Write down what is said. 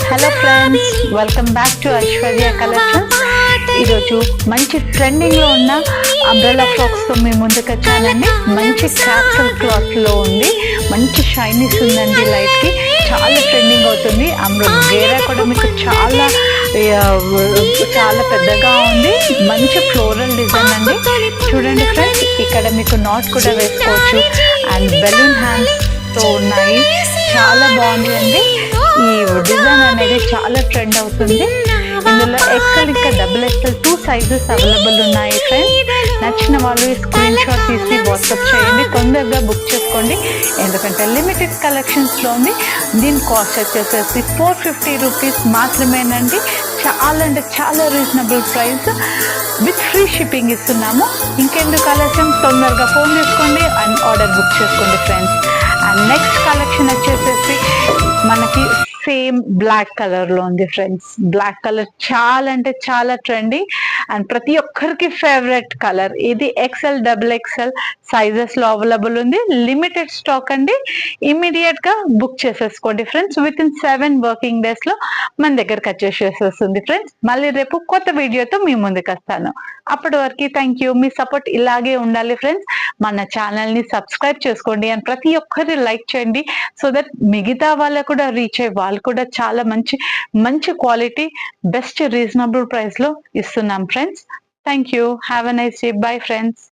Hello friends, welcome back to Aishwarya collections. ఈరోజు మంచి ట్రెండింగ్లో ఉన్న అంబ్రెల్లా ఫ్రాక్స్తో మీ ముందుకు వచ్చానండి. మంచి క్యాప్సూల్ క్లాత్లో ఉంది, మంచి షైనీస్ ఉందండి. లైట్కి చాలా ట్రెండింగ్ అవుతుంది. గేరా కూడా మీకు చాలా పెద్దగా ఉంది. మంచి ఫ్లోరల్ డిజైన్ అండి. చూడండి ఫ్రెండ్స్, ఇక్కడ మీకు నాట్ కూడా వేసుకోవచ్చు అండ్ బెలూన్ హ్యాండ్స్తో ఉన్నాయి. చాలా బాగుంది అండి. ఈ డిజైన్ అనేది చాలా ట్రెండ్ అవుతుంది. ఇందులో ఎక్సెల్ ఇంకా XXL 2 సైజెస్ అవైలబుల్ ఉన్నాయి ఫ్రెండ్స్. నచ్చిన వాళ్ళు స్క్రీన్ షాట్ తీసి వాట్సాప్ చేయండి, తొందరగా బుక్ చేసుకోండి. ఎందుకంటే లిమిటెడ్ కలెక్షన్స్లో ఉంది. దీని కాస్ట్ వచ్చేసేసి 450 రూపీస్ మాత్రమేనండి. చాలా అంటే చాలా reasonable price with free shipping ఇస్తున్నాము. ఇంకెందుకు ఆలస్యం, తొందరగా ఫోన్ చేసుకోండి అండ్ ఆర్డర్ బుక్ చేసుకోండి ఫ్రెండ్స్. అండ్ నెక్స్ట్ కలెక్షన్ వచ్చేసేసి మనకి సేమ్ బ్లాక్ కలర్ లో ఉంది ఫ్రెండ్స్. బ్లాక్ కలర్ చాలా అంటే చాలా ట్రెండింగ్ అండ్ ప్రతి ఒక్కరికి ఫేవరెట్ కలర్ ఇది. XL XXL సైజెస్ లో అవైలబుల్ ఉంది. లిమిటెడ్ స్టాక్ అండి. ఇమీడియట్ గా బుక్ చేసేసుకోండి friends. With in 7 working days లో మన దగ్గరకు వచ్చేసేస్తుంది ఫ్రెండ్స్. మళ్ళీ రేపు కొత్త వీడియోతో మీ ముందుకు వస్తాను. అప్పటి వరకు థ్యాంక్ యూ. మీ సపోర్ట్ ఇలాగే ఉండాలి ఫ్రెండ్స్. మన ఛానల్ ని సబ్స్క్రైబ్ చేసుకోండి అండ్ ప్రతి ఒక్కరి లైక్ చేయండి, సో దట్ మిగతా వాళ్ళకు కూడా రీచ్ అయ్యి వాళ్ళు కూడా చాలా మంచి క్వాలిటీ బెస్ట్ రీజనబుల్ ప్రైస్ లో ఇస్తున్నాం friends. Thank you. Have a nice day. Bye friends.